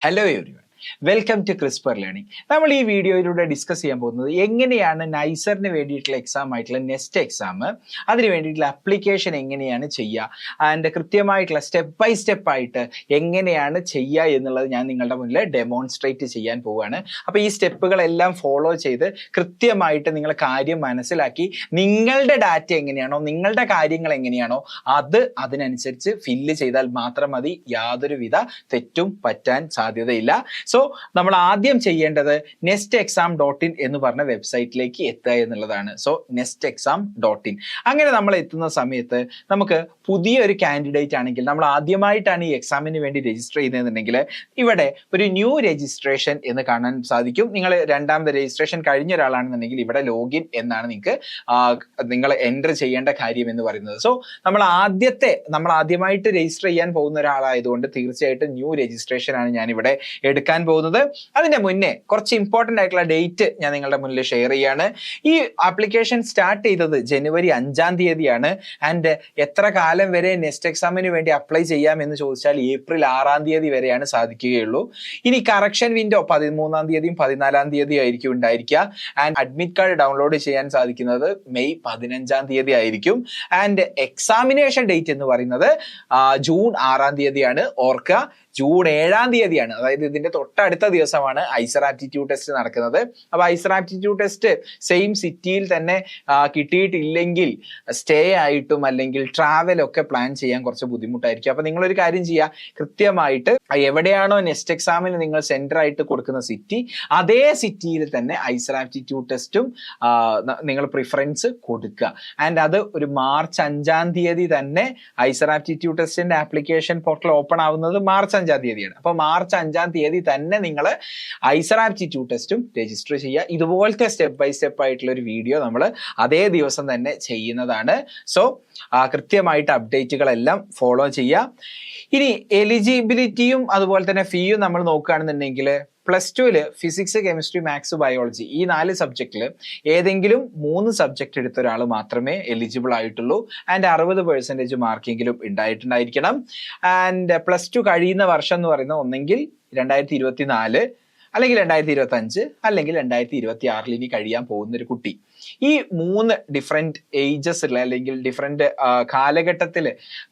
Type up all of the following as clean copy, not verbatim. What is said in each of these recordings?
Hello everyone. Welcome to crisper learning. നമ്മൾ ഈ വീഡിയോയിലൂടെ ഡിസ്കസ് ചെയ്യാൻ പോകുന്നത് എങ്ങനെയാണ് നൈസറിന് വേണ്ടിയിട്ടുള്ള എക്സാം ആയിട്ടുള്ള നെസ്റ്റ് എക്സാം അതിന് വേണ്ടിയിട്ടുള്ള അപ്ലിക്കേഷൻ എങ്ങനെയാണ് ചെയ്യുക ആൻഡ് കൃത്യമായിട്ടുള്ള സ്റ്റെപ്പ് ബൈ സ്റ്റെപ്പ് ആയിട്ട് എങ്ങനെയാണ് ചെയ്യുക എന്നുള്ളത് ഞാൻ നിങ്ങളുടെ മുന്നിൽ ഡെമോൺസ്ട്രേറ്റ് ചെയ്യാൻ പോവുകയാണ്. അപ്പോൾ ഈ സ്റ്റെപ്പുകളെല്ലാം ഫോളോ ചെയ്ത് കൃത്യമായിട്ട് നിങ്ങൾ കാര്യം മനസ്സിലാക്കി നിങ്ങളുടെ ഡാറ്റ എങ്ങനെയാണോ നിങ്ങളുടെ കാര്യങ്ങൾ എങ്ങനെയാണോ അതിനനുസരിച്ച് ഫില്ല് ചെയ്താൽ മാത്രം മതി. യാതൊരുവിധ തെറ്റും പറ്റാൻ സാധ്യതയില്ല. സോ നമ്മൾ ആദ്യം ചെയ്യേണ്ടത് nestexam.in എന്ന് പറഞ്ഞ വെബ്സൈറ്റിലേക്ക് എത്തുക എന്നുള്ളതാണ്. സോ nestexam.in അങ്ങനെ നമ്മൾ എത്തുന്ന സമയത്ത് നമുക്ക് പുതിയൊരു കാൻഡിഡേറ്റ് ആണെങ്കിൽ നമ്മൾ ആദ്യമായിട്ടാണ് ഈ എക്സാമിന് വേണ്ടി രജിസ്റ്റർ ചെയ്യുന്നതെന്നുണ്ടെങ്കിൽ ഇവിടെ ഒരു ന്യൂ രജിസ്ട്രേഷൻ എന്ന് കാണാൻ സാധിക്കും. നിങ്ങൾ രണ്ടാമത് രജിസ്ട്രേഷൻ കഴിഞ്ഞ ഒരാളാണെന്നുണ്ടെങ്കിൽ ഇവിടെ ലോഗിൻ എന്നാണ് നിങ്ങൾ എൻ്റർ ചെയ്യേണ്ട കാര്യം എന്ന് പറയുന്നത്. സോ നമ്മൾ ആദ്യമായിട്ട് രജിസ്റ്റർ ചെയ്യാൻ പോകുന്ന ഒരാളായതുകൊണ്ട് തീർച്ചയായിട്ടും ന്യൂ രജിസ്ട്രേഷൻ ആണ് ഞാൻ ഇവിടെ എടുക്കാൻ പോകുന്നത്. അതിന്റെ മുന്നേ കുറച്ച് ഇമ്പോർട്ടന്റ് ആയിട്ടുള്ള ഡേറ്റ് ഞാൻ നിങ്ങളുടെ മുന്നിൽ ഷെയർ ചെയ്യാണ്. ഈ ആപ്ലിക്കേഷൻ സ്റ്റാർട്ട് ചെയ്തത് ജനുവരി 5-ാം തീയതിയാണ്. ആൻഡ് എത്ര കാലം വരെ നെസ്റ്റ് എക്സാമിന് വേണ്ടി അപ്ലൈ ചെയ്യാം എന്ന് ചോദിച്ചാൽ ഏപ്രിൽ 6-ാം തീയതി വരെയാണ് സാധിക്കുകയുള്ളൂ. ഇനി കറക്ഷൻ വിൻഡോ 13-ാം തീയതിയും 14-ാം തീയതിയും ആയിരിക്കും ഉണ്ടായിരിക്കുക. ആൻഡ് അഡ്മിറ്റ് കാർഡ് ഡൗൺലോഡ് ചെയ്യാൻ സാധിക്കുന്നത് മെയ് 15-ാം തീയതി ആയിരിക്കും. ആൻഡ് എക്സാമിനേഷൻ ഡേറ്റ് എന്ന് പറയുന്നത് ജൂൺ 6-ാം തീയതിയാണ്. ഓർക്കുക, ജൂൺ 7-ാം തീയതിയാണ്, അതായത് ഇതിന്റെ തൊട്ടടുത്ത ദിവസമാണ് ഐസർ ആപ്റ്റിറ്റ്യൂഡ് ടെസ്റ്റ് നടക്കുന്നത്. അപ്പൊ ഐസർ ആപ്റ്റിറ്റ്യൂഡ് ടെസ്റ്റ് സെയിം സിറ്റിയിൽ തന്നെ കിട്ടിയിട്ടില്ലെങ്കിൽ സ്റ്റേ ആയിട്ടും അല്ലെങ്കിൽ ട്രാവൽ ഒക്കെ പ്ലാൻ ചെയ്യാൻ കുറച്ച് ബുദ്ധിമുട്ടായിരിക്കും. അപ്പൊ നിങ്ങളൊരു കാര്യം ചെയ്യുക, കൃത്യമായിട്ട് എവിടെയാണോ നെസ്റ്റ് എക്സാമിന് നിങ്ങൾ സെന്റർ ആയിട്ട് കൊടുക്കുന്ന സിറ്റി, അതേ സിറ്റിയിൽ തന്നെ ഐസർ ആപ്റ്റിറ്റ്യൂഡ് ടെസ്റ്റും നിങ്ങൾ പ്രിഫറൻസ് കൊടുക്കുക. ആൻഡ് അത് ഒരു മാർച്ച് 5-ാം തീയതി തന്നെ ഐസർ ആപ്റ്റിറ്റ്യൂഡ് ടെസ്റ്റിന്റെ ആപ്ലിക്കേഷൻ പോർട്ടൽ ഓപ്പൺ ആവുന്നത് മാർച്ച് 5-ാം തീയതിയാണ്. അപ്പൊ മാർച്ച് 5-ാം തീയതി തന്നെ നിങ്ങൾ ഐസർ ആപ്റ്റിറ്റ്യൂഡ് ടെസ്റ്റും രജിസ്റ്റർ ചെയ്യുക. ഇതുപോലത്തെ സ്റ്റെപ്പ് ബൈ സ്റ്റെപ്പ് ആയിട്ടുള്ള ഒരു വീഡിയോ നമ്മൾ അതേ ദിവസം തന്നെ ചെയ്യുന്നതാണ്. സോ കൃത്യമായിട്ട് അപ്ഡേറ്റുകളെല്ലാം ഫോളോ ചെയ്യുക. ഇനി എലിജിബിലിറ്റിയും അതുപോലെ തന്നെ ഫീയും നമ്മൾ നോക്കുകയാണെന്നുണ്ടെങ്കിൽ +2 ഫിസിക്സ്, കെമിസ്ട്രി, മാത്സ്, ബയോളജി ഈ 4 സബ്ജക്റ്റിൽ ഏതെങ്കിലും 3 സബ്ജക്ട് എടുത്ത ഒരാൾ മാത്രമേ എലിജിബിൾ ആയിട്ടുള്ളൂ. ആൻഡ് 60% മാർക്കെങ്കിലും ഉണ്ടായിട്ടുണ്ടായിരിക്കണം. ആൻഡ് +2 കഴിയുന്ന വർഷം എന്ന് പറയുന്നത് ഒന്നെങ്കിൽ 2024 അല്ലെങ്കിൽ 2025 അല്ലെങ്കിൽ 2026 ഇനി കഴിയാൻ പോകുന്ന ഒരു കുട്ടി. ഈ 3 ഡിഫറെന്റ് ഏജസിൽ അല്ലെങ്കിൽ ഡിഫറെന്റ് കാലഘട്ടത്തിൽ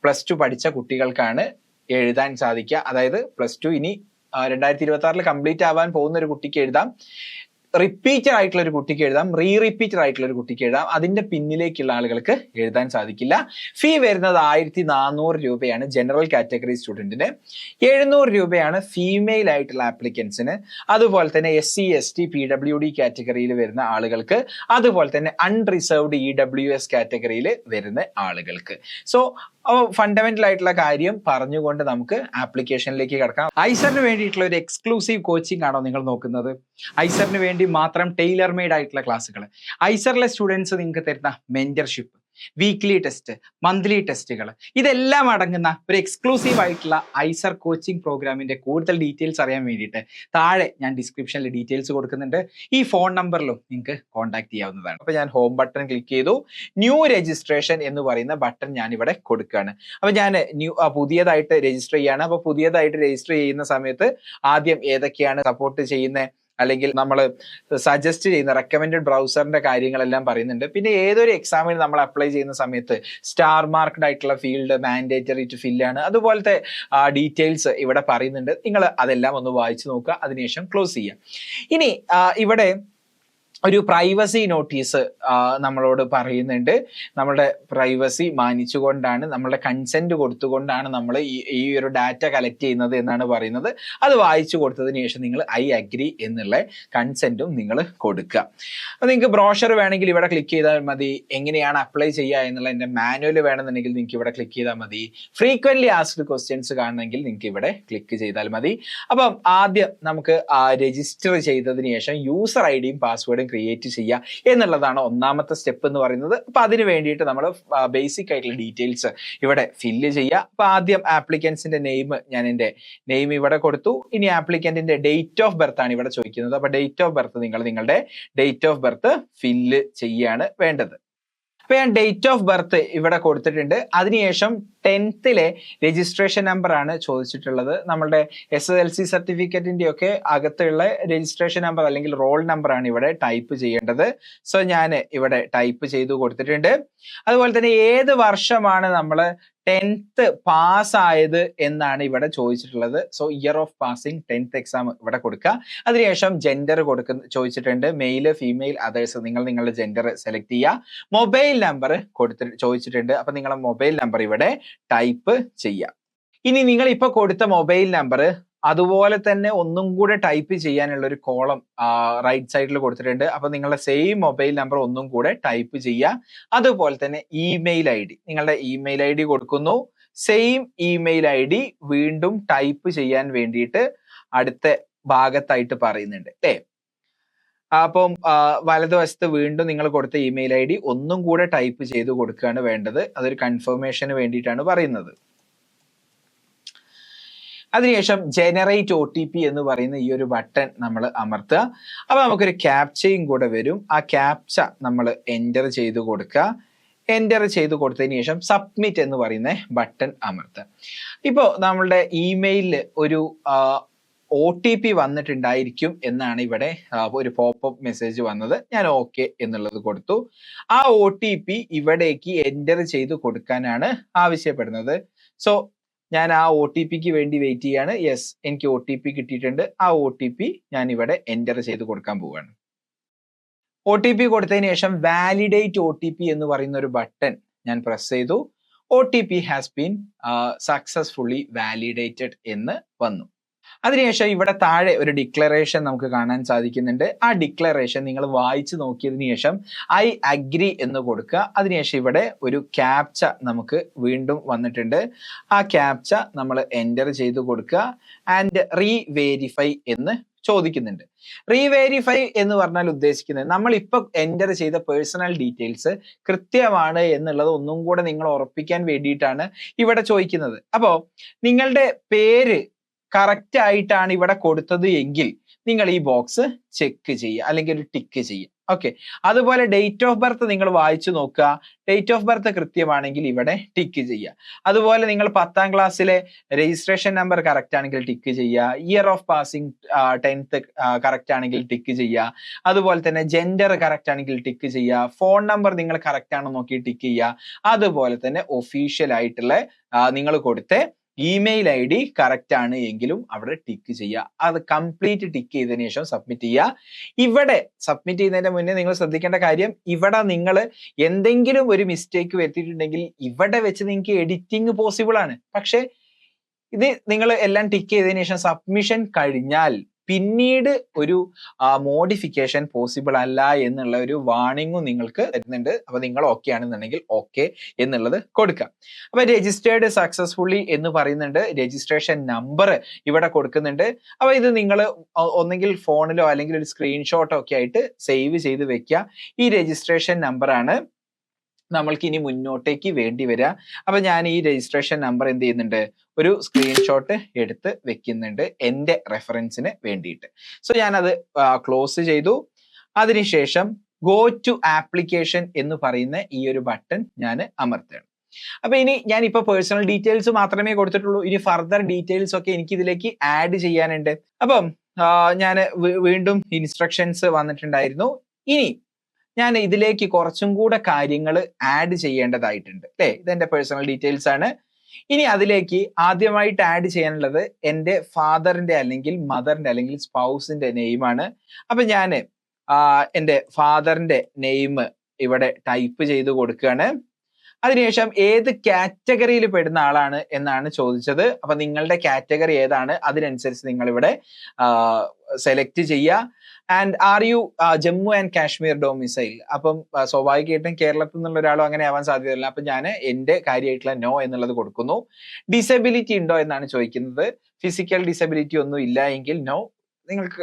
+2 പഠിച്ച കുട്ടികൾക്കാണ് എഴുതാൻ സാധിക്കുക. അതായത് +2 ഇനി 2026 കംപ്ലീറ്റ് ആവാൻ പോകുന്ന ഒരു കുട്ടിക്ക് എഴുതാം, റിപ്പീറ്റർ ആയിട്ടുള്ള ഒരു കുട്ടിക്ക് എഴുതാം, റിപ്പീറ്റർ ആയിട്ടുള്ള ഒരു കുട്ടിക്ക് എഴുതാം. അതിന്റെ പിന്നിലേക്കുള്ള ആളുകൾക്ക് എഴുതാൻ സാധിക്കില്ല. ഫീ വരുന്നത് 1400 രൂപയാണ് ജനറൽ കാറ്റഗറി സ്റ്റുഡന്റിന്, 700 രൂപയാണ് ഫീമെയിൽ ആയിട്ടുള്ള ആപ്ലിക്കൻസിന്, അതുപോലെ തന്നെ SC ST PWD കാറ്റഗറിയിൽ വരുന്ന ആളുകൾക്ക്, അതുപോലെ തന്നെ അൺറിസർവ്ഡ് EWS കാറ്റഗറിയിൽ വരുന്ന ആളുകൾക്ക്. സോ ഫണ്ടമെന്റൽ ആയിട്ടുള്ള കാര്യം പറഞ്ഞുകൊണ്ട് നമുക്ക് ആപ്ലിക്കേഷനിലേക്ക് കിടക്കാം. ഐസറിന് വേണ്ടിയിട്ടുള്ള ഒരു എക്സ്ക്ലൂസീവ് കോച്ചിങ് ആണോ നിങ്ങൾ നോക്കുന്നത്? ഐസറിന് വേണ്ടി മാത്രം ടൈലർ മെയ്ഡ് ആയിട്ടുള്ള ക്ലാസ്സുകൾ, ഐസറിലെ സ്റ്റുഡൻസ് നിങ്ങൾക്ക് തരുന്ന മെന്റർഷിപ്പ്, വീക്ക്ലി ടെസ്റ്റ്, മന്ത്ലി ടെസ്റ്റുകൾ, ഇതെല്ലാം അടങ്ങുന്ന ഒരു എക്സ്ക്ലൂസീവ് ആയിട്ടുള്ള ഐസർ കോച്ചിങ് പ്രോഗ്രാമിന്റെ കൂടുതൽ ഡീറ്റെയിൽസ് അറിയാൻ വേണ്ടിയിട്ട് താഴെ ഞാൻ ഡിസ്ക്രിപ്ഷനിൽ ഡീറ്റെയിൽസ് കൊടുക്കുന്നുണ്ട്. ഈ ഫോൺ നമ്പറിലും നിങ്ങൾക്ക് കോൺടാക്ട് ചെയ്യാവുന്നതാണ്. അപ്പോൾ ഞാൻ ഹോം ബട്ടൺ ക്ലിക്ക് ചെയ്തു, ന്യൂ രജിസ്ട്രേഷൻ എന്ന് പറയുന്ന ബട്ടൺ ഞാൻ ഇവിടെ കൊടുക്കുകയാണ്. അപ്പോൾ ഞാൻ പുതിയതായിട്ട് രജിസ്റ്റർ ചെയ്യാണ്. അപ്പോൾ പുതിയതായിട്ട് രജിസ്റ്റർ ചെയ്യുന്ന സമയത്ത് ആദ്യം ഏതൊക്കെയാണ് സപ്പോർട്ട് ചെയ്യുന്നത് അല്ലെങ്കിൽ നമ്മൾ സജസ്റ്റ് ചെയ്യുന്ന റെക്കമെൻഡഡ് ബ്രൗസറിന്റെ കാര്യങ്ങളെല്ലാം പറയുന്നുണ്ട്. പിന്നെ ഏതൊരു എക്സാമിന് നമ്മൾ അപ്ലൈ ചെയ്യുന്ന സമയത്ത് സ്റ്റാർ മാർക്ക്ഡ് ആയിട്ടുള്ള ഫീൽഡ് മാൻഡേറ്ററി ടു ഫില്ലാണ്, അതുപോലത്തെ ഡീറ്റെയിൽസ് ഇവിടെ പറയുന്നുണ്ട്. നിങ്ങൾ അതെല്ലാം ഒന്ന് വായിച്ചു നോക്കുക, അതിനുശേഷം ക്ലോസ് ചെയ്യുക. ഇനി ഇവിടെ ഒരു പ്രൈവസി നോട്ടീസ് നമ്മളോട് പറയുന്നുണ്ട്. നമ്മളുടെ പ്രൈവസി മാനിച്ചുകൊണ്ടാണ്, നമ്മളുടെ കൺസെന്റ് കൊടുത്തുകൊണ്ടാണ് നമ്മൾ ഈ ഒരു ഡാറ്റ കളക്ട് ചെയ്യുന്നത് എന്നാണ് പറയുന്നത്. അത് വായിച്ചു കൊടുത്തതിന് ശേഷം നിങ്ങൾ ഐ അഗ്രി എന്നുള്ള കൺസെന്റും നിങ്ങൾ കൊടുക്കുക. അപ്പോൾ നിങ്ങൾക്ക് ബ്രോഷർ വേണമെങ്കിൽ ഇവിടെ ക്ലിക്ക് ചെയ്താൽ മതി. എങ്ങനെയാണ് അപ്ലൈ ചെയ്യുക എന്നുള്ള എൻ്റെ മാനുവൽ വേണമെന്നുണ്ടെങ്കിൽ നിങ്ങൾക്ക് ഇവിടെ ക്ലിക്ക് ചെയ്താൽ മതി. ഫ്രീക്വന്റ്ലി ആസ്ക്ഡ് ക്വസ്റ്റ്യൻസ് കാണണമെങ്കിൽ നിങ്ങൾക്ക് ഇവിടെ ക്ലിക്ക് ചെയ്താൽ മതി. അപ്പം ആദ്യം നമുക്ക് രജിസ്റ്റർ ചെയ്തതിന് ശേഷം യൂസർ ഐഡിയും പാസ്വേഡും ക്രിയേറ്റ് ചെയ്യുക എന്നുള്ളതാണ് ഒന്നാമത്തെ സ്റ്റെപ്പ് എന്ന് പറയുന്നത്. അപ്പൊ അതിന് വേണ്ടിയിട്ട് നമ്മൾ ബേസിക് ആയിട്ടുള്ള ഡീറ്റെയിൽസ് ഇവിടെ ഫില്ല് ചെയ്യുക. അപ്പൊ ആദ്യം ആപ്ലിക്കൻസിന്റെ ഞാൻ എൻ്റെ നെയിം ഇവിടെ കൊടുത്തു. ഇനി ആപ്ലിക്കന്റിന്റെ ഡേറ്റ് ഓഫ് ബർത്ത് ആണ് ഇവിടെ ചോദിക്കുന്നത്. അപ്പൊ ഡേറ്റ് ഓഫ് ബർത്ത് നിങ്ങളുടെ ഡേറ്റ് ഓഫ് ബർത്ത് ഫില്ല് ചെയ്യാണ് വേണ്ടത്. അപ്പൊ ഞാൻ ഡേറ്റ് ഓഫ് ബർത്ത് ഇവിടെ കൊടുത്തിട്ടുണ്ട്. അതിനുശേഷം 10th രജിസ്ട്രേഷൻ നമ്പർ ആണ് ചോദിച്ചിട്ടുള്ളത്. നമ്മളുടെ SSLC സർട്ടിഫിക്കറ്റിന്റെ ഒക്കെ അകത്തുള്ള രജിസ്ട്രേഷൻ നമ്പർ അല്ലെങ്കിൽ റോൾ നമ്പർ ആണ് ഇവിടെ ടൈപ്പ് ചെയ്യേണ്ടത്. സോ ഞാൻ ഇവിടെ ടൈപ്പ് ചെയ്തു കൊടുത്തിട്ടുണ്ട്. അതുപോലെ തന്നെ ഏത് വർഷമാണ് നമ്മൾ 10th പാസ് ആയത് എന്നാണ് ഇവിടെ ചോദിച്ചിട്ടുള്ളത്. So year of passing 10th exam ഇവിടെ കൊടുക്കുക. അതിനുശേഷം ജെൻഡർ ചോദിച്ചിട്ടുണ്ട്. Male, female, others. നിങ്ങൾ നിങ്ങളുടെ ജെൻഡർ സെലക്ട് ചെയ്യുക. മൊബൈൽ നമ്പർ ചോദിച്ചിട്ടുണ്ട്. അപ്പൊ നിങ്ങളുടെ മൊബൈൽ നമ്പർ ഇവിടെ ടൈപ്പ് ചെയ്യുക. ഇനി നിങ്ങൾ ഇപ്പൊ കൊടുത്ത മൊബൈൽ നമ്പർ അതുപോലെ തന്നെ ഒന്നും കൂടെ ടൈപ്പ് ചെയ്യാനുള്ള ഒരു കോളം റൈറ്റ് സൈഡിൽ കൊടുത്തിട്ടുണ്ട്. അപ്പൊ നിങ്ങളുടെ സെയിം മൊബൈൽ നമ്പർ ഒന്നും കൂടെ ടൈപ്പ് ചെയ്യുക. അതുപോലെ തന്നെ ഇമെയിൽ ID, നിങ്ങളുടെ ഇമെയിൽ ID കൊടുക്കുന്നു. സെയിം ഇമെയിൽ ID വീണ്ടും ടൈപ്പ് ചെയ്യാൻ വേണ്ടിയിട്ട് അടുത്ത ഭാഗത്തായിട്ട് പറയുന്നുണ്ട് അല്ലേ. അപ്പം വലതുവശത്ത് വീണ്ടും നിങ്ങൾ കൊടുത്ത ഇമെയിൽ ID ഒന്നും കൂടെ ടൈപ്പ് ചെയ്ത് കൊടുക്കുകയാണ് വേണ്ടത്. അതൊരു കൺഫർമേഷന് വേണ്ടിയിട്ടാണ് പറയുന്നത്. അതിനുശേഷം ജനറേറ്റ് OTP എന്ന് പറയുന്ന ഈ ഒരു ബട്ടൺ നമ്മൾ അമർത്തുക. അപ്പൊ നമുക്കൊരു ക്യാപ്ചയും കൂടെ വരും. ആ ക്യാപ്ച നമ്മൾ എൻ്റർ ചെയ്ത് കൊടുക്കുക. എൻ്റർ ചെയ്ത് കൊടുത്തതിന് ശേഷം സബ്മിറ്റ് എന്ന് പറയുന്ന ബട്ടൺ അമർത്തുക. ഇപ്പോൾ നമ്മളുടെ ഇമെയിലിൽ ഒരു OTP വന്നിട്ടുണ്ടായിരിക്കും എന്നാണ് ഇവിടെ ഒരു പോപ്പപ്പ് മെസ്സേജ് വന്നത്. ഞാൻ ഓക്കെ എന്നുള്ളത് കൊടുത്തു. ആ OTP ഇവിടേക്ക് എൻ്റർ ചെയ്ത് കൊടുക്കാനാണ് ആവശ്യപ്പെടുന്നത്. സോ ഞാൻ ആ OTPക്ക് വേണ്ടി വെയിറ്റ് ചെയ്യാണ്. യെസ്, എനിക്ക് OTP കിട്ടിയിട്ടുണ്ട്. ആ OTP ഞാൻ ഇവിടെ എൻ്റർ ചെയ്ത് കൊടുക്കാൻ പോവുകയാണ്. OTP കൊടുത്തതിന് ശേഷം വാലിഡേറ്റ് OTP എന്ന് പറയുന്ന ഒരു ബട്ടൺ ഞാൻ പ്രസ് ചെയ്തു. OTP has been successfully validated എന്ന് വന്നു. അതിനുശേഷം ഇവിടെ താഴെ ഒരു ഡിക്ലറേഷൻ നമുക്ക് കാണാൻ സാധിക്കുന്നുണ്ട്. ആ ഡിക്ലറേഷൻ നിങ്ങൾ വായിച്ചു നോക്കിയതിനു ശേഷം ഐ അഗ്രി എന്ന് കൊടുക്കുക. അതിനുശേഷം ഇവിടെ ഒരു ക്യാപ്ച നമുക്ക് വീണ്ടും വന്നിട്ടുണ്ട്. ആ ക്യാപ്ച നമ്മൾ എൻ്റർ ചെയ്ത് കൊടുക്കുക. ആൻഡ് റീവേരിഫൈ എന്ന് ചോദിക്കുന്നുണ്ട്. റീവേരിഫൈ എന്ന് പറഞ്ഞാൽ ഉദ്ദേശിക്കുന്നത് നമ്മൾ ഇപ്പൊ എൻ്റർ ചെയ്ത പേഴ്സണൽ ഡീറ്റെയിൽസ് കൃത്യമാണ് എന്നുള്ളത് ഒന്നും കൂടെ നിങ്ങൾ ഉറപ്പിക്കാൻ വേണ്ടിയിട്ടാണ് ഇവിടെ ചോദിക്കുന്നത്. അപ്പോ നിങ്ങളുടെ പേര് കറക്റ്റ് ആയിട്ടാണ് ഇവിടെ കൊടുത്തത് എങ്കിൽ നിങ്ങൾ ഈ ബോക്സ് ചെക്ക് ചെയ്യുക, അല്ലെങ്കിൽ ഒരു ടിക്ക് ചെയ്യുക. ഓക്കെ. അതുപോലെ ഡേറ്റ് ഓഫ് ബർത്ത് നിങ്ങൾ വായിച്ചു നോക്കുക. ഡേറ്റ് ഓഫ് ബർത്ത് കൃത്യമാണെങ്കിൽ ഇവിടെ ടിക്ക് ചെയ്യുക. അതുപോലെ നിങ്ങൾ 10th ക്ലാസ്സിലെ രജിസ്ട്രേഷൻ നമ്പർ കറക്റ്റ് ആണെങ്കിൽ ടിക്ക് ചെയ്യുക. Year of passing 10th correct ആണെങ്കിൽ ടിക്ക് ചെയ്യുക. അതുപോലെ തന്നെ ജെൻഡർ കറക്റ്റ് ആണെങ്കിൽ ടിക്ക് ചെയ്യുക. ഫോൺ നമ്പർ നിങ്ങൾ കറക്റ്റ് ആണോ നോക്കി ടിക്ക് ചെയ്യുക. അതുപോലെ തന്നെ ഒഫീഷ്യൽ ആയിട്ടുള്ള നിങ്ങൾ കൊടുത്ത ഇമെയിൽ ID കറക്റ്റ് ആണ് എങ്കിലും അവിടെ ടിക്ക് ചെയ്യുക. അത് കംപ്ലീറ്റ് ടിക്ക് ചെയ്തതിനു ശേഷം സബ്മിറ്റ് ചെയ്യുക. ഇവിടെ സബ്മിറ്റ് ചെയ്യുന്നതിന്റെ മുന്നേ നിങ്ങൾ ശ്രദ്ധിക്കേണ്ട കാര്യം, ഇവിടെ നിങ്ങൾ എന്തെങ്കിലും ഒരു മിസ്റ്റേക്ക് വരുത്തിയിട്ടുണ്ടെങ്കിൽ ഇവിടെ വെച്ച് നിങ്ങൾക്ക് എഡിറ്റിംഗ് പോസിബിൾ ആണ്. പക്ഷെ ഇത് നിങ്ങൾ എല്ലാം ടിക്ക് ചെയ്തതിനു ശേഷം സബ്മിഷൻ കഴിഞ്ഞാൽ പിന്നീട് ഒരു മോഡിഫിക്കേഷൻ പോസിബിൾ അല്ല എന്നുള്ള ഒരു വാർണിംഗും നിങ്ങൾക്ക് തരുന്നുണ്ട്. അപ്പൊ നിങ്ങൾ ഓക്കെ ആണെന്നുണ്ടെങ്കിൽ ഓക്കെ എന്നുള്ളത് കൊടുക്കാം. അപ്പൊ രജിസ്റ്റേർഡ് സക്സസ്ഫുള്ളി എന്ന് പറയുന്നുണ്ട്. രജിസ്ട്രേഷൻ നമ്പർ ഇവിടെ കൊടുക്കുന്നുണ്ട്. അപ്പൊ ഇത് നിങ്ങൾ ഒന്നെങ്കിൽ ഫോണിലോ അല്ലെങ്കിൽ ഒരു സ്ക്രീൻഷോട്ടോ ഒക്കെ ആയിട്ട് സേവ് ചെയ്ത് വെക്കുക. ഈ രജിസ്ട്രേഷൻ നമ്പർ ആണ് നമ്മൾക്ക് ഇനി മുന്നോട്ടേക്ക് വേണ്ടി വരിക. അപ്പൊ ഞാൻ ഈ രജിസ്ട്രേഷൻ നമ്പർ എന്ത് ചെയ്യുന്നുണ്ട്, ഒരു സ്ക്രീൻഷോട്ട് എടുത്ത് വെക്കുന്നുണ്ട് എൻ്റെ റെഫറൻസിന് വേണ്ടിയിട്ട്. സോ ഞാനത് ക്ലോസ് ചെയ്തു. അതിനുശേഷം ഗോ ടു ആപ്ലിക്കേഷൻ എന്ന് പറയുന്ന ഈ ഒരു ബട്ടൺ ഞാൻ അമർത്തുകയാണ്. അപ്പൊ ഇനി ഞാൻ ഇപ്പൊ പേഴ്സണൽ ഡീറ്റെയിൽസ് മാത്രമേ കൊടുത്തിട്ടുള്ളൂ. ഇനി ഫർദർ ഡീറ്റെയിൽസ് ഒക്കെ എനിക്ക് ഇതിലേക്ക് ആഡ് ചെയ്യാനുണ്ട്. അപ്പം ഞാൻ വീണ്ടും ഇൻസ്ട്രക്ഷൻസ് വന്നിട്ടുണ്ടായിരുന്നു. ഇനി ഞാൻ ഇതിലേക്ക് കുറച്ചും കൂടെ കാര്യങ്ങൾ ആഡ് ചെയ്യേണ്ടതായിട്ടുണ്ട് അല്ലേ. ഇതെന്റെ പേഴ്സണൽ ഡീറ്റെയിൽസ് ആണ്. ഇനി അതിലേക്ക് ആദ്യമായിട്ട് ആഡ് ചെയ്യാനുള്ളത് എൻ്റെ ഫാദറിന്റെ അല്ലെങ്കിൽ മദറിന്റെ അല്ലെങ്കിൽ സ്പൗസിന്റെ നെയിമാണ്. അപ്പൊ ഞാൻ എൻ്റെ ഫാദറിന്റെ നെയിം ഇവിടെ ടൈപ്പ് ചെയ്ത് കൊടുക്കുകയാണ്. അതിനുശേഷം ഏത് കാറ്റഗറിയിൽ പെടുന്ന ആളാണ് എന്നാണ് ചോദിച്ചത്. അപ്പൊ നിങ്ങളുടെ കാറ്റഗറി ഏതാണ് അതിനനുസരിച്ച് നിങ്ങൾ ഇവിടെ സെലക്ട് ചെയ്യുക. And are you Jammu and Kashmir domicile. അപ്പം സ്വാഭാവികമായിട്ടും കേരളത്തിൽ നിന്നുള്ള ഒരാളും അങ്ങനെ ആവാൻ സാധ്യതയില്ല. അപ്പൊ ഞാൻ എൻ്റെ കാര്യമായിട്ടുള്ള നോ എന്നുള്ളത് കൊടുക്കുന്നു. ഡിസബിലിറ്റി ഉണ്ടോ എന്നാണ് ചോദിക്കുന്നത്. ഫിസിക്കൽ ഡിസബിലിറ്റി ഒന്നും ഇല്ല എങ്കിൽ നോ.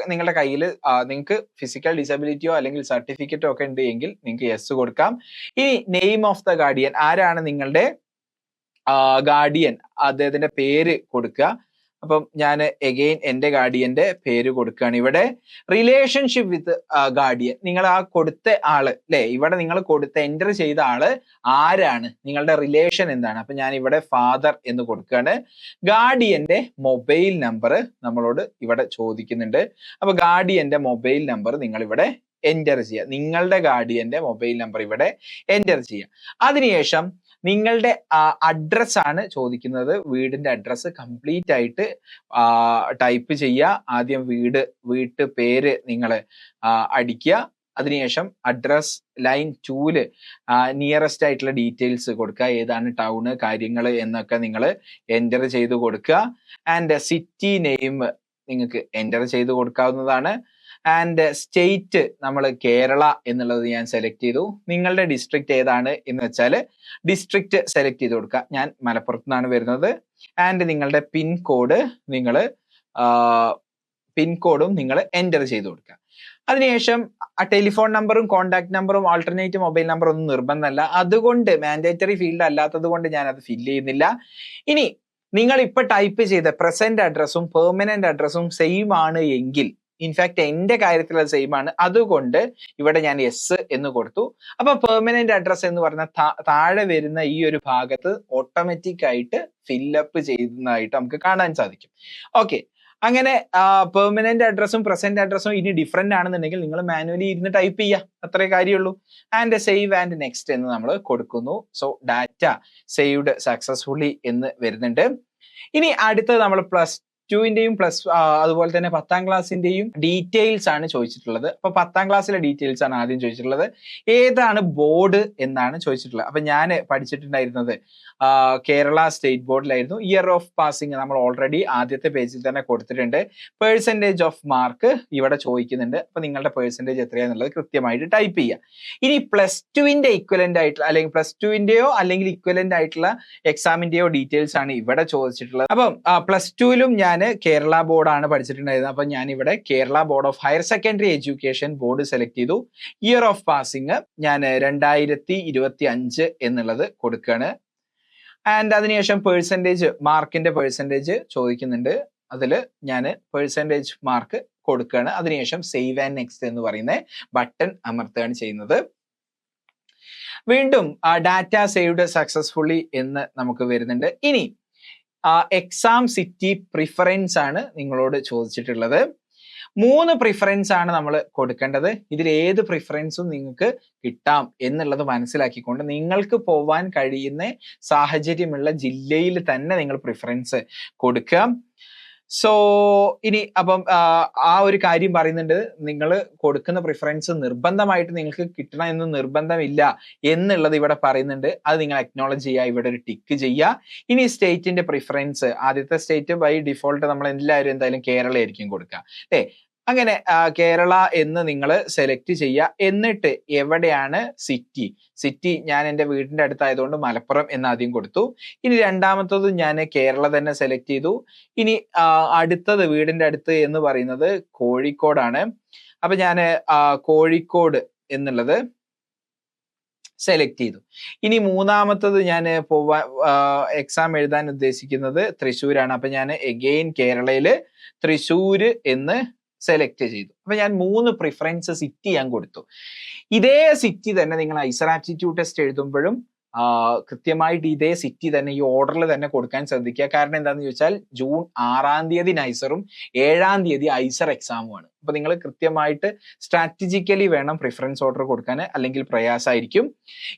നിങ്ങളുടെ കയ്യിൽ നിങ്ങൾക്ക് ഫിസിക്കൽ ഡിസബിലിറ്റിയോ അല്ലെങ്കിൽ സർട്ടിഫിക്കറ്റോ ഒക്കെ ഉണ്ട് എങ്കിൽ നിങ്ങൾക്ക് യെസ് കൊടുക്കാം. ഇനി നെയിം ഓഫ് ദ ഗാർഡിയൻ, ആരാണ് നിങ്ങളുടെ ഗാർഡിയൻ, അദ്ദേഹത്തിന്റെ പേര് കൊടുക്കുക. അപ്പം ഞാൻ എഗെയിൻ എൻ്റെ ഗാർഡിയന്റെ പേര് കൊടുക്കുകയാണ്. ഇവിടെ റിലേഷൻഷിപ്പ് വിത്ത് ഗാർഡിയൻ, നിങ്ങൾ ആ കൊടുത്ത ആള് അല്ലെ, ഇവിടെ നിങ്ങൾ കൊടുത്ത എൻ്റർ ചെയ്ത ആള് ആരാണ്, നിങ്ങളുടെ റിലേഷൻ എന്താണ്. അപ്പൊ ഞാൻ ഇവിടെ ഫാദർ എന്ന് കൊടുക്കുകയാണ്. ഗാർഡിയന്റെ മൊബൈൽ നമ്പർ നമ്മളോട് ഇവിടെ ചോദിക്കുന്നുണ്ട്. അപ്പൊ ഗാർഡിയന്റെ മൊബൈൽ നമ്പർ നിങ്ങൾ ഇവിടെ എൻ്റർ ചെയ്യുക. നിങ്ങളുടെ ഗാർഡിയന്റെ മൊബൈൽ നമ്പർ ഇവിടെ എൻ്റർ ചെയ്യുക. അതിനുശേഷം നിങ്ങളുടെ അഡ്രസ് ആണ് ചോദിക്കുന്നത്. വീടിന്റെ അഡ്രസ്സ് കംപ്ലീറ്റ് ആയിട്ട് ടൈപ്പ് ചെയ്യുക. ആദ്യം വീട്ടു പേര് നിങ്ങൾ അടിക്കുക. അതിനുശേഷം അഡ്രസ് ലൈൻ 2 നിയറസ്റ്റ് ആയിട്ടുള്ള ഡീറ്റെയിൽസ് കൊടുക്കുക. ഏതാണ് ടൗണ് കാര്യങ്ങൾ എന്നൊക്കെ നിങ്ങൾ എൻ്റർ ചെയ്ത് കൊടുക്കുക. ആൻഡ് സിറ്റി നെയിം നിങ്ങൾക്ക് എൻ്റർ ചെയ്ത് കൊടുക്കാവുന്നതാണ്. ആൻഡ് സ്റ്റേറ്റ് നമ്മൾ കേരള എന്നുള്ളത് ഞാൻ സെലക്ട് ചെയ്തു. നിങ്ങളുടെ ഡിസ്ട്രിക്ട് ഏതാണ് എന്ന് വെച്ചാൽ ഡിസ്ട്രിക്ട് സെലക്ട് ചെയ്ത് കൊടുക്കുക. ഞാൻ മലപ്പുറത്ത് നിന്നാണ് വരുന്നത്. ആൻഡ് നിങ്ങളുടെ പിൻകോഡും നിങ്ങൾ എൻ്റർ ചെയ്ത് കൊടുക്കുക. അതിനുശേഷം ആ ടെലിഫോൺ നമ്പറും കോൺടാക്ട് നമ്പറും ആൾട്ടർനേറ്റ് മൊബൈൽ നമ്പർ ഒന്നും നിർബന്ധമല്ല, അതുകൊണ്ട് മാൻഡേറ്ററി ഫീൽഡ് അല്ലാത്തത് കൊണ്ട് ഞാൻ അത് ഫില്ല് ചെയ്യുന്നില്ല. ഇനി നിങ്ങൾ ഇപ്പൊ ടൈപ്പ് ചെയ്ത പ്രസന്റ് അഡ്രസ്സും പെർമനന്റ് അഡ്രസ്സും സെയിം ആണ് എങ്കിൽ, ഇൻഫാക്ട് എന്റെ കാര്യത്തിൽ അത് സെയിം ആണ്, അതുകൊണ്ട് ഇവിടെ ഞാൻ യെസ് എന്ന് കൊടുത്തു. അപ്പൊ പെർമനന്റ് അഡ്രസ് എന്ന് പറഞ്ഞ താഴെ വരുന്ന ഈ ഒരു ഭാഗത്ത് ഓട്ടോമാറ്റിക് ആയിട്ട് ഫില്ലപ്പ് ചെയ്യുന്നതായിട്ട് നമുക്ക് കാണാൻ സാധിക്കും. ഓക്കെ, അങ്ങനെ പെർമനന്റ് അഡ്രസ്സും പ്രസന്റ് അഡ്രസ്സും ഇനി ഡിഫറെന്റ് ആണെന്നുണ്ടെങ്കിൽ നിങ്ങൾ മാനുവലി ഇരുന്ന് ടൈപ്പ് ചെയ്യുക, അത്രേ കാര്യമുള്ളൂ. ആൻഡ് സേവ് ആൻഡ് നെക്സ്റ്റ് എന്ന് നമ്മൾ കൊടുക്കുന്നു. സോ ഡാറ്റ സേവ്ഡ് സക്സസ്ഫുള്ളി എന്ന് വരുന്നുണ്ട്. ഇനി അടുത്തത് നമ്മൾ +2ന്റെയും അതുപോലെ തന്നെ 10ാം ക്ലാസ്സിന്റെയും ഡീറ്റെയിൽസ് ആണ് ചോദിച്ചിട്ടുള്ളത്. അപ്പൊ 10ാം ക്ലാസ്സിലെ ഡീറ്റെയിൽസ് ആണ് ആദ്യം ചോദിച്ചിട്ടുള്ളത്. ഏതാണ് ബോർഡ് എന്നാണ് ചോദിച്ചിട്ടുള്ളത്. അപ്പൊ ഞാൻ പഠിച്ചിട്ടുണ്ടായിരുന്നത് കേരള സ്റ്റേറ്റ് ബോർഡിലായിരുന്നു. ഇയർ ഓഫ് പാസിംഗ് നമ്മൾ ഓൾറെഡി ആദ്യത്തെ പേജിൽ തന്നെ കൊടുത്തിട്ടുണ്ട്. പെർസെൻറ്റേജ് ഓഫ് മാർക്ക് ഇവിടെ ചോദിക്കുന്നുണ്ട്. അപ്പൊ നിങ്ങളുടെ പെർസെൻറ്റേജ് എത്രയാന്നുള്ളത് കൃത്യമായിട്ട് ടൈപ്പ് ചെയ്യുക. ഇനി +2ന്റെ ഇക്വലന്റ് ആയിട്ടുള്ള അല്ലെങ്കിൽ +2ന്റെയോ അല്ലെങ്കിൽ ഇക്വലന്റ് ആയിട്ടുള്ള എക്സാമിന്റെയോ ഡീറ്റെയിൽസ് ആണ് ഇവിടെ ചോദിച്ചിട്ടുള്ളത്. അപ്പം +2ലും ഞാൻ കേരള ബോർഡാണ് പഠിച്ചിട്ടുണ്ടായിരുന്നത്. അപ്പൊ ഞാൻ ഇവിടെ Kerala board of higher secondary education board select ചെയ്തു. ഇയർ ഓഫ് പാസിംഗ് ഞാൻ 2025 എന്നുള്ളത് കൊടുക്കുകയാണ്. ആൻഡ് അതിനുശേഷം മാർക്കിന്റെ പെർസെൻറ്റേജ് ചോദിക്കുന്നുണ്ട്. അതിൽ ഞാൻ പെർസെൻറ്റേജ് മാർക്ക് കൊടുക്കുകയാണ്. അതിനുശേഷം സേവ് ആൻഡ് നെക്സ്റ്റ് എന്ന് പറയുന്ന ബട്ടൺ അമർത്തുകയാണ് ചെയ്യുന്നത്. വീണ്ടും ഡാറ്റ സേവ്ഡ് സക്സസ്ഫുള്ളി എന്ന് നമുക്ക് വരുന്നുണ്ട്. ഇനി എക്സാം സിറ്റി പ്രിഫറൻസ് ആണ് നിങ്ങളോട് ചോദിച്ചിട്ടുള്ളത്. 3 പ്രിഫറൻസ് ആണ് നമ്മൾ കൊടുക്കേണ്ടത്. ഇതിൽ ഏത് പ്രിഫറൻസും നിങ്ങൾക്ക് കിട്ടാം എന്നുള്ളത് മനസ്സിലാക്കിക്കൊണ്ട് നിങ്ങൾക്ക് പോവാൻ കഴിയുന്ന സാഹചര്യമുള്ള ജില്ലയിൽ തന്നെ നിങ്ങൾ പ്രിഫറൻസ് കൊടുക്കുക. സോ ഇനി അപ്പം ആ ഒരു കാര്യം പറയുന്നുണ്ട്, നിങ്ങൾ കൊടുക്കുന്ന പ്രിഫറൻസ് നിർബന്ധമായിട്ട് നിങ്ങൾക്ക് കിട്ടണം എന്ന് നിർബന്ധമില്ല എന്നുള്ളത് ഇവിടെ പറയുന്നുണ്ട്. അത് നിങ്ങൾ അക്നോളജ് ചെയ്യുക, ഇവിടെ ഒരു ടിക്ക് ചെയ്യുക. ഇനി സ്റ്റേറ്റിന്റെ പ്രിഫറൻസ്, ആദ്യത്തെ സ്റ്റേറ്റ് ബൈ ഡിഫോൾട്ട് നമ്മൾ എല്ലാവരും എന്തായാലും കേരള ആയിരിക്കും കൊടുക്കുക അല്ലേ. അങ്ങനെ കേരള എന്ന് നിങ്ങൾ സെലക്ട് ചെയ്യുക. എന്നിട്ട് എവിടെയാണ് സിറ്റി ഞാൻ എൻ്റെ വീടിന്റെ അടുത്തായതുകൊണ്ട് മലപ്പുറം എന്ന് ആദ്യം കൊടുത്തു. ഇനി രണ്ടാമത്തത് ഞാൻ കേരള തന്നെ സെലക്ട് ചെയ്തു. ഇനി അടുത്തത് വീടിന്റെ അടുത്ത് എന്ന് പറയുന്നത് കോഴിക്കോടാണ്. അപ്പൊ ഞാൻ കോഴിക്കോട് എന്നുള്ളത് സെലക്ട് ചെയ്തു. ഇനി മൂന്നാമത്തത് ഞാൻ എക്സാം എഴുതാൻ ഉദ്ദേശിക്കുന്നത് തൃശ്ശൂരാണ്. അപ്പൊ ഞാൻ എഗെയിൻ കേരളയില് തൃശ്ശൂര് എന്ന് സെലക്ട് ചെയ്തു. അപ്പൊ ഞാൻ 3 പ്രിഫറൻസ് സിറ്റി ഞാൻ കൊടുത്തു. ഇതേ സിറ്റി തന്നെ നിങ്ങൾ ഐസർ ആപ്റ്റിറ്റ്യൂഡ് ടെസ്റ്റ് എഴുതുമ്പോഴും കൃത്യമായിട്ട് ഇതേ സിറ്റി തന്നെ ഈ ഓർഡറിൽ തന്നെ കൊടുക്കാൻ ശ്രദ്ധിക്കുക. കാരണം എന്താണെന്ന് ചോദിച്ചാൽ ജൂൺ 6-ാം തീയതി നൈസറും 7-ാം തീയതി ഐസർ എക്സാമുമാണ്. അപ്പൊ നിങ്ങൾ കൃത്യമായിട്ട് സ്ട്രാറ്റജിക്കലി വേണം പ്രിഫറൻസ് ഓർഡർ കൊടുക്കാൻ, അല്ലെങ്കിൽ പ്രയാസമായിരിക്കും.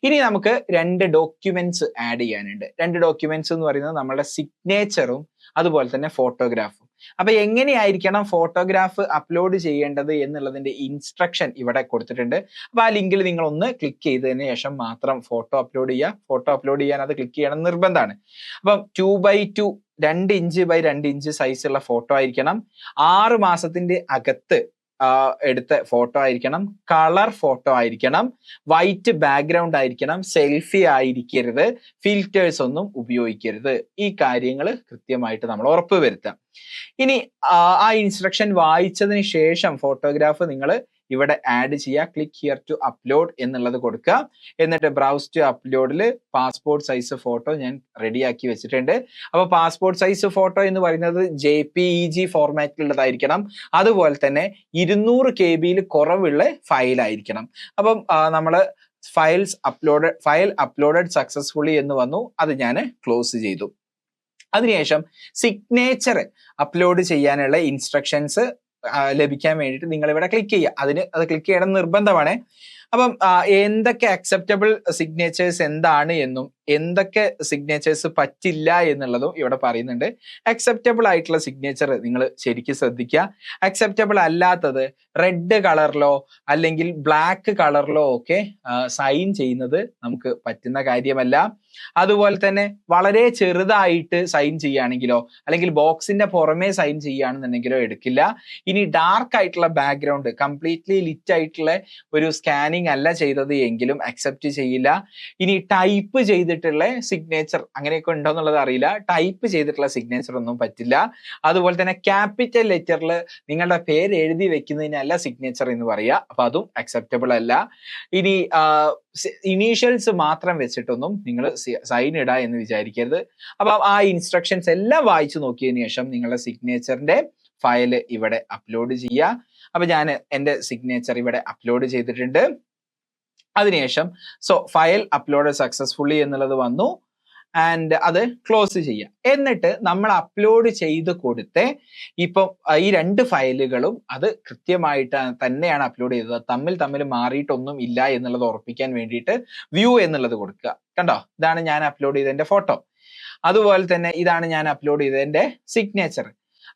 ഇനി നമുക്ക് 2 ഡോക്യുമെന്റ്സ് ആഡ് ചെയ്യാനുണ്ട്. 2 ഡോക്യുമെന്റ്സ് എന്ന് പറയുന്നത് നമ്മുടെ സിഗ്നേച്ചറും അതുപോലെ തന്നെ ഫോട്ടോഗ്രാഫും. അപ്പൊ എങ്ങനെയായിരിക്കണം ഫോട്ടോഗ്രാഫ് അപ്ലോഡ് ചെയ്യേണ്ടത് എന്നുള്ളതിന്റെ ഇൻസ്ട്രക്ഷൻ ഇവിടെ കൊടുത്തിട്ടുണ്ട്. അപ്പൊ ആ ലിങ്കിൽ നിങ്ങൾ ഒന്ന് ക്ലിക്ക് ചെയ്തതിന് ശേഷം മാത്രം ഫോട്ടോ അപ്ലോഡ് ചെയ്യുക. ഫോട്ടോ അപ്ലോഡ് ചെയ്യാൻ അത് ക്ലിക്ക് ചെയ്യണം നിർബന്ധമാണ്. അപ്പം 2x2 2 ഇഞ്ച് ബൈ 2 ഇഞ്ച് സൈസുള്ള ഫോട്ടോ ആയിരിക്കണം. 6 മാസത്തിന്റെ അകത്ത് എടുത്ത ഫോട്ടോ ആയിരിക്കണം. കളർ ഫോട്ടോ ആയിരിക്കണം. വൈറ്റ് ബാക്ക്ഗ്രൗണ്ട് ആയിരിക്കണം. സെൽഫി ആയിരിക്കരുത്. ഫിൽറ്റേഴ്സ് ഒന്നും ഉപയോഗിക്കരുത്. ഈ കാര്യങ്ങൾ കൃത്യമായിട്ട് നമ്മൾ ഉറപ്പ് വരുത്താം. ഇനി ആ ഇൻസ്ട്രക്ഷൻ വായിച്ചതിന് ശേഷം ഫോട്ടോഗ്രാഫ് നിങ്ങൾ ഇവിടെ ആഡ് ചെയ്യുക. ക്ലിക്ക് ഹിയർ ടു അപ്ലോഡ് എന്നുള്ളത് കൊടുക്കുക. എന്നിട്ട് ബ്രൗസ് ടു അപ്ലോഡിൽ പാസ്പോർട്ട് സൈസ് ഫോട്ടോ ഞാൻ റെഡിയാക്കി വെച്ചിട്ടുണ്ട്. അപ്പോൾ പാസ്പോർട്ട് സൈസ് ഫോട്ടോ എന്ന് പറയുന്നത് JPEG ഫോർമാറ്റിലുള്ളതായിരിക്കണം. അതുപോലെ തന്നെ 200 KB കുറവുള്ള ഫയൽ ആയിരിക്കണം. അപ്പം നമ്മൾ ഫയൽ അപ്ലോഡഡ് സക്സസ്ഫുള്ളി എന്ന് വന്നു. അത് ഞാൻ ക്ലോസ് ചെയ്തു. അതിനുശേഷം സിഗ്നേച്ചർ അപ്ലോഡ് ചെയ്യാനുള്ള ഇൻസ്ട്രക്ഷൻസ് ലഭിക്കാൻ വേണ്ടിയിട്ട് നിങ്ങൾ ഇവിടെ ക്ലിക്ക് ചെയ്യുക. അത് ക്ലിക്ക് ചെയ്യണം നിർബന്ധമാണ്. അപ്പം എന്തൊക്കെ അക്സെപ്റ്റബിൾ സിഗ്നേച്ചേഴ്സ് എന്താണ് എന്നും എന്തൊക്കെ സിഗ്നേച്ചേഴ്സ് പറ്റില്ല എന്നുള്ളതും ഇവിടെ പറയുന്നുണ്ട്. അക്സെപ്റ്റബിൾ ആയിട്ടുള്ള സിഗ്നേച്ചർ നിങ്ങൾ ശരിക്കും ശ്രദ്ധിക്കുക. അക്സെപ്റ്റബിൾ അല്ലാത്തത് റെഡ് കളറിലോ അല്ലെങ്കിൽ ബ്ലാക്ക് കളറിലോ ഒക്കെ സൈൻ ചെയ്യുന്നത് നമുക്ക് പറ്റുന്ന കാര്യമല്ല. അതുപോലെ തന്നെ വളരെ ചെറുതായിട്ട് സൈൻ ചെയ്യുകയാണെങ്കിലോ അല്ലെങ്കിൽ ബോക്സിന്റെ പുറമേ സൈൻ ചെയ്യുകയാണെന്നുണ്ടെങ്കിലോ എടുക്കില്ല. ഇനി ഡാർക്ക് ആയിട്ടുള്ള ബാക്ക്ഗ്രൗണ്ട് കംപ്ലീറ്റ്ലി ലിറ്റ് ആയിട്ടുള്ള ഒരു സ്കാനിങ് അല്ല ചെയ്തത് എങ്കിലും അക്സെപ്റ്റ് ചെയ്യില്ല. ഇനി ടൈപ്പ് ചെയ്തിട്ടുള്ള സിഗ്നേച്ചർ അങ്ങനെയൊക്കെ ഉണ്ടോ എന്നുള്ളത് അറിയില്ല. ടൈപ്പ് ചെയ്തിട്ടുള്ള സിഗ്നേച്ചർ ഒന്നും പറ്റില്ല. അതുപോലെ തന്നെ ക്യാപിറ്റൽ ലെറ്ററിൽ നിങ്ങളുടെ പേര് എഴുതി വെക്കുന്നതിനല്ല സിഗ്നേച്ചർ എന്ന് പറയുക. അപ്പൊ അതും അക്സെപ്റ്റബിൾ അല്ല. ഇനി ഇനീഷ്യൽസ് മാത്രം വെച്ചിട്ടൊന്നും നിങ്ങൾ സൈൻ ഇടുക എന്ന് വിചാരിക്കരുത്. അപ്പൊ ആ ഇൻസ്ട്രക്ഷൻസ് എല്ലാം വായിച്ചു നോക്കിയതിനു ശേഷം നിങ്ങളുടെ സിഗ്നേച്ചറിന്റെ ഫയൽ ഇവിടെ അപ്ലോഡ് ചെയ്യുക. അപ്പൊ ഞാൻ എൻ്റെ സിഗ്നേച്ചർ ഇവിടെ അപ്ലോഡ് ചെയ്തിട്ടുണ്ട്. അതിനുശേഷം ഫയൽ അപ്ലോഡ് സക്സസ്ഫുള്ളി എന്നുള്ളത് വന്നു. ആൻഡ് അത് ക്ലോസ് ചെയ്യുക. എന്നിട്ട് നമ്മൾ അപ്ലോഡ് ചെയ്ത് കൊടുത്ത് ഇപ്പം ഈ 2 ഫയലുകളും അത് കൃത്യമായിട്ട് തന്നെയാണ് അപ്ലോഡ് ചെയ്തത്, തമ്മിൽ മാറിയിട്ടൊന്നും ഇല്ല എന്നുള്ളത് ഉറപ്പിക്കാൻ വേണ്ടിയിട്ട് വ്യൂ എന്നുള്ളത് കൊടുക്കുക. കണ്ടോ, ഇതാണ് ഞാൻ അപ്ലോഡ് ചെയ്തതിന്റെ ഫോട്ടോ. അതുപോലെ തന്നെ ഇതാണ് ഞാൻ അപ്ലോഡ് ചെയ്തതിന്റെ സിഗ്നേച്ചർ.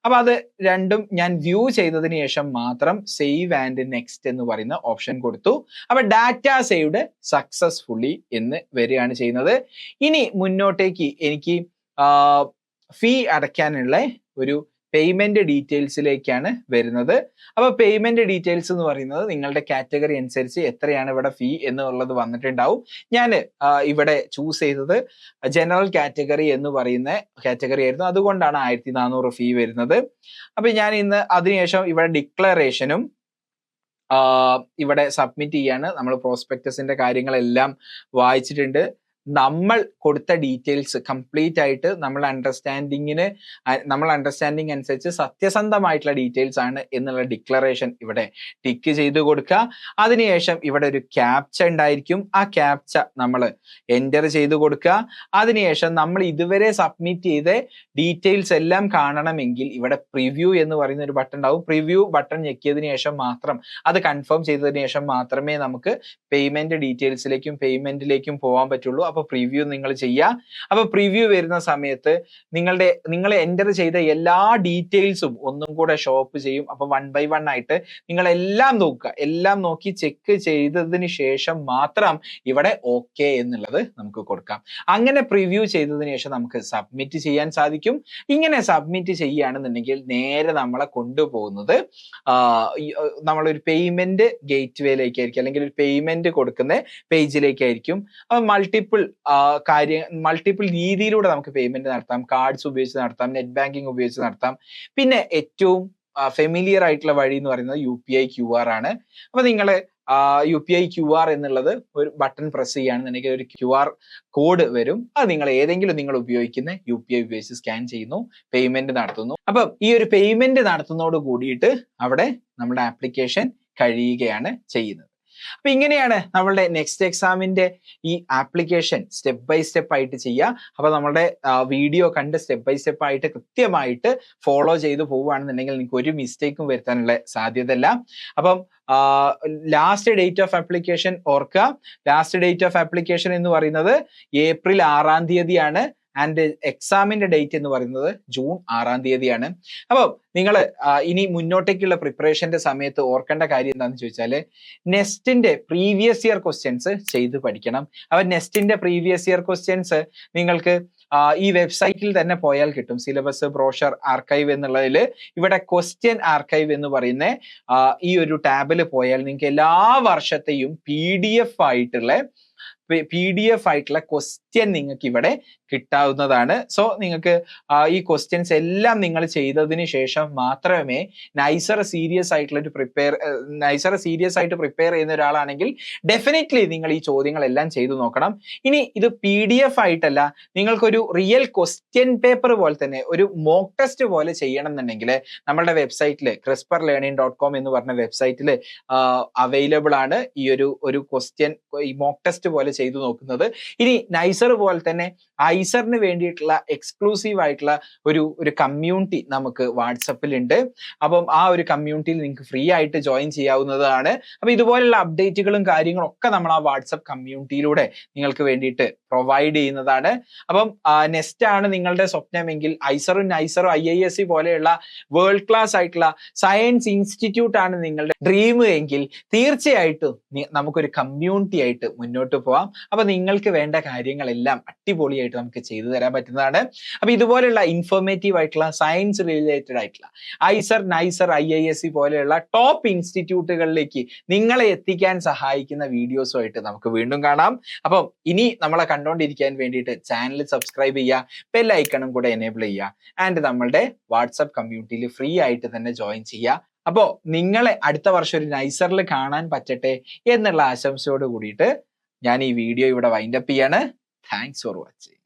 അപ്പൊ അത് രണ്ടും ഞാൻ വ്യൂ ചെയ്തതിന് ശേഷം മാത്രം സേവ് ആൻഡ് നെക്സ്റ്റ് എന്ന് പറയുന്ന ഓപ്ഷൻ കൊടുത്തു. അപ്പൊ ഡാറ്റ സേവ്ഡ് സക്സസ്ഫുള്ളി എന്ന് വരികയാണ് ചെയ്യുന്നത്. ഇനി മുന്നോട്ടേക്ക് എനിക്ക് ഫീ അടയ്ക്കാനുള്ള ഒരു പേയ്മെന്റ് ഡീറ്റെയിൽസിലേക്കാണ് വരുന്നത്. അപ്പൊ പേയ്മെന്റ് ഡീറ്റെയിൽസ് എന്ന് പറയുന്നത് നിങ്ങളുടെ കാറ്റഗറി അനുസരിച്ച് എത്രയാണ് ഇവിടെ ഫീ എന്നുള്ളത് വന്നിട്ടുണ്ടാവും. ഞാൻ ഇവിടെ ചൂസ് ചെയ്തത് ജനറൽ കാറ്റഗറി എന്ന് പറയുന്ന കാറ്റഗറി ആയിരുന്നു. അതുകൊണ്ടാണ് 1400 ഫീ വരുന്നത്. അപ്പൊ ഞാൻ ഇന്ന് അതിനുശേഷം ഇവിടെ ഡിക്ലറേഷനും ഇവിടെ സബ്മിറ്റ് ചെയ്യാണ്. നമ്മൾ പ്രോസ്പെക്ടസിന്റെ കാര്യങ്ങളെല്ലാം വായിച്ചിട്ടുണ്ട്. നമ്മൾ കൊടുത്ത ഡീറ്റെയിൽസ് കംപ്ലീറ്റ് ആയിട്ട് നമ്മൾ അണ്ടർസ്റ്റാൻഡിങ് അനുസരിച്ച് സത്യസന്ധമായിട്ടുള്ള ഡീറ്റെയിൽസ് ആണ് എന്നുള്ള ഡിക്ലറേഷൻ ഇവിടെ ടിക്ക് ചെയ്ത് കൊടുക്കുക. അതിനുശേഷം ഇവിടെ ഒരു ക്യാപ്ച ഉണ്ടായിരിക്കും. ആ ക്യാപ്ച നമ്മൾ എൻ്റർ ചെയ്ത് കൊടുക്കുക. അതിനുശേഷം നമ്മൾ ഇതുവരെ സബ്മിറ്റ് ചെയ്ത ഡീറ്റെയിൽസ് എല്ലാം കാണണമെങ്കിൽ ഇവിടെ പ്രിവ്യൂ എന്ന് പറയുന്ന ഒരു ബട്ടൺ ഉണ്ടാവും. പ്രിവ്യൂ ബട്ടൺ ഞെക്കിയതിനു ശേഷം മാത്രം അത് കൺഫേം ചെയ്തതിനു ശേഷം മാത്രമേ നമുക്ക് പേയ്മെന്റ് ഡീറ്റെയിൽസിലേക്കും പേയ്മെന്റിലേക്കും പോകാൻ പറ്റുള്ളൂ. അപ്പൊ പ്രിവ്യൂ നിങ്ങൾ ചെയ്യുക. അപ്പൊ പ്രിവ്യൂ വരുന്ന സമയത്ത് നിങ്ങൾ എൻ്റർ ചെയ്ത എല്ലാ ഡീറ്റെയിൽസും ഒന്നും കൂടെ ഷോ അപ്പ് ചെയ്യും. അപ്പൊ 1 by 1 ആയിട്ട് നിങ്ങൾ എല്ലാം നോക്കുക. എല്ലാം നോക്കി ചെക്ക് ചെയ്തതിന് ശേഷം മാത്രം ഇവിടെ ഓക്കെ എന്നുള്ളത് നമുക്ക് കൊടുക്കാം. അങ്ങനെ പ്രിവ്യൂ ചെയ്തതിന് ശേഷം നമുക്ക് സബ്മിറ്റ് ചെയ്യാൻ സാധിക്കും. ഇങ്ങനെ സബ്മിറ്റ് ചെയ്യുകയാണെന്നുണ്ടെങ്കിൽ നേരെ നമ്മളെ കൊണ്ടുപോകുന്നത് നമ്മളൊരു പേയ്മെന്റ് ഗേറ്റ് വേയിലേക്കായിരിക്കും, അല്ലെങ്കിൽ ഒരു പേയ്മെന്റ് കൊടുക്കുന്ന പേജിലേക്കായിരിക്കും. അപ്പൊ മൾട്ടിപ്പിൾ രീതിയിലൂടെ നമുക്ക് പേയ്മെന്റ് നടത്താം. കാർഡ്സ് ഉപയോഗിച്ച് നടത്താം, നെറ്റ് ബാങ്കിങ് ഉപയോഗിച്ച് നടത്താം. പിന്നെ ഏറ്റവും ഫെമിലിയർ ആയിട്ടുള്ള വഴി എന്ന് പറയുന്നത് UPI QR ആണ്. അപ്പൊ നിങ്ങൾ UPI QR എന്നുള്ളത് ഒരു ബട്ടൺ പ്രസ് ചെയ്യുകയാണെന്നുണ്ടെങ്കിൽ ഒരു QR കോഡ് വരും. അത് നിങ്ങൾ നിങ്ങൾ ഉപയോഗിക്കുന്ന UPI ഉപയോഗിച്ച് സ്കാൻ ചെയ്യുന്നു, പേയ്മെന്റ് നടത്തുന്നു. അപ്പം ഈ ഒരു പേയ്മെന്റ് നടത്തുന്നതോട് കൂടിയിട്ട് അവിടെ നമ്മുടെ ആപ്ലിക്കേഷൻ കഴിയുകയാണ് ചെയ്യുന്നത്. അപ്പൊ ഇങ്ങനെയാണ് നമ്മളുടെ നെക്സ്റ്റ് എക്സാമിന്റെ ഈ ആപ്ലിക്കേഷൻ സ്റ്റെപ്പ് ബൈ സ്റ്റെപ്പ് ആയിട്ട് ചെയ്യുക. അപ്പൊ നമ്മളുടെ വീഡിയോ കണ്ട് സ്റ്റെപ്പ് ബൈ സ്റ്റെപ്പ് ആയിട്ട് കൃത്യമായിട്ട് ഫോളോ ചെയ്ത് പോവുകയാണെന്നുണ്ടെങ്കിൽ നിങ്ങൾക്ക് ഒരു മിസ്റ്റേക്കും വരുത്താനുള്ള സാധ്യതയില്ല. അപ്പം ലാസ്റ്റ് ഡേറ്റ് ഓഫ് ആപ്ലിക്കേഷൻ ഓർക്കുക. ലാസ്റ്റ് ഡേറ്റ് ഓഫ് ആപ്ലിക്കേഷൻ എന്ന് പറയുന്നത് April 6-ാം തീയതിയാണ്. ആൻഡ് എക്സാമിന്റെ ഡേറ്റ് എന്ന് പറയുന്നത് June 6-ാം തീയതിയാണ്. അപ്പോൾ നിങ്ങൾ ഇനി മുന്നോട്ടേക്കുള്ള പ്രിപ്പറേഷന്റെ സമയത്ത് ഓർക്കേണ്ട കാര്യം എന്താണെന്ന് ചോദിച്ചാൽ നെസ്റ്റിന്റെ പ്രീവിയസ് ഇയർ ക്വസ്റ്റ്യൻസ് ചെയ്ത് പഠിക്കണം. അപ്പൊ നെസ്റ്റിന്റെ പ്രീവിയസ് ഇയർ ക്വസ്റ്റ്യൻസ് നിങ്ങൾക്ക് ഈ വെബ്സൈറ്റിൽ തന്നെ പോയാൽ കിട്ടും. സിലബസ് ബ്രോഷർ ആർക്കൈവ് എന്നുള്ളതിൽ ഇവിടെ ക്വസ്റ്റ്യൻ ആർക്കൈവ് എന്ന് പറയുന്ന ഈ ഒരു ടാബിൽ പോയാൽ നിങ്ങൾക്ക് എല്ലാ വർഷത്തെയും PDF ആയിട്ടുള്ള ക്വസ്റ്റ്യൻ നിങ്ങൾക്ക് ഇവിടെ കിട്ടാവുന്നതാണ്. സോ നിങ്ങൾക്ക് ഈ ക്വസ്റ്റ്യൻസ് എല്ലാം നിങ്ങൾ ചെയ്തതിന് ശേഷം മാത്രമേ നൈസർ സീരിയസ് ആയിട്ട് പ്രിപ്പയർ ചെയ്യുന്ന ഒരാളാണെങ്കിൽ ഡെഫിനറ്റ്ലി നിങ്ങൾ ഈ ചോദ്യങ്ങളെല്ലാം ചെയ്തു നോക്കണം. ഇനി ഇത് PDF ആയിട്ടല്ല, നിങ്ങൾക്കൊരു റിയൽ ക്വസ്റ്റ്യൻ പേപ്പർ പോലെ തന്നെ ഒരു മോക്ക് ടെസ്റ്റ് പോലെ ചെയ്യണം എന്നുണ്ടെങ്കിൽ നമ്മളുടെ വെബ്സൈറ്റിൽ CRISPRlearning.com എന്ന് പറഞ്ഞ വെബ്സൈറ്റിൽ അവൈലബിൾ ആണ് ഈ ഒരു ക്വസ്റ്റ്യൻ ഈ മോക്ക് ടെസ്റ്റ് പോലെ ചെയ്തു നോക്കുന്നത്. ഇനി നൈസർ പോലെ തന്നെ ഐസറിന് വേണ്ടിയിട്ടുള്ള എക്സ്ക്ലൂസീവ് ആയിട്ടുള്ള ഒരു കമ്മ്യൂണിറ്റി നമുക്ക് വാട്സപ്പിൽ ഉണ്ട്. അപ്പം ആ ഒരു കമ്മ്യൂണിറ്റിയിൽ നിങ്ങൾക്ക് ഫ്രീ ആയിട്ട് ജോയിൻ ചെയ്യാവുന്നതാണ്. അപ്പൊ ഇതുപോലുള്ള അപ്ഡേറ്റുകളും കാര്യങ്ങളും ഒക്കെ നമ്മൾ ആ വാട്സപ്പ് കമ്മ്യൂണിറ്റിയിലൂടെ നിങ്ങൾക്ക് വേണ്ടിയിട്ട് പ്രൊവൈഡ് ചെയ്യുന്നതാണ്. അപ്പം നെസ്റ്റ് ആണ് നിങ്ങളുടെ സ്വപ്നമെങ്കിൽ ഐസറും നൈസറും IISc പോലെയുള്ള വേൾഡ് ക്ലാസ് ആയിട്ടുള്ള സയൻസ് ഇൻസ്റ്റിറ്റ്യൂട്ട് ആണ് നിങ്ങളുടെ ഡ്രീം എങ്കിൽ തീർച്ചയായിട്ടും നമുക്കൊരു കമ്മ്യൂണിറ്റി ആയിട്ട് മുന്നോട്ട് പോവാം. അപ്പൊ നിങ്ങൾക്ക് വേണ്ട കാര്യങ്ങളെല്ലാം അടിപൊളിയായിട്ട് നമുക്ക് ചെയ്തു തരാൻ പറ്റുന്നതാണ്. അപ്പൊ ഇതുപോലെയുള്ള ഇൻഫോർമേറ്റീവ് ആയിട്ടുള്ള സയൻസ് റിലേറ്റഡ് ആയിട്ടുള്ള ഐസർ നൈസർ IISc പോലെയുള്ള ടോപ്പ് ഇൻസ്റ്റിറ്റ്യൂട്ടുകളിലേക്ക് നിങ്ങളെ എത്തിക്കാൻ സഹായിക്കുന്ന വീഡിയോസുമായിട്ട് നമുക്ക് വീണ്ടും കാണാം. അപ്പം ഇനി നമ്മളെ കണ്ടുകൊണ്ടിരിക്കാൻ വേണ്ടിയിട്ട് ചാനൽ സബ്സ്ക്രൈബ് ചെയ്യുക, ബെൽ ഐക്കണും കൂടെ എനേബിൾ ചെയ്യുക, ആൻഡ് നമ്മളുടെ വാട്സപ്പ് കമ്മ്യൂണിറ്റിയിൽ ഫ്രീ ആയിട്ട് തന്നെ ജോയിൻ ചെയ്യുക. അപ്പോ നിങ്ങളെ അടുത്ത വർഷം ഒരു നൈസറിൽ കാണാൻ പറ്റട്ടെ എന്നുള്ള ആശംസയോട് കൂടിയിട്ട് ഞാൻ ഈ വീഡിയോ ഇവിടെ വൈൻഡപ്പ് ചെയ്യാണ്. Thanks for watching.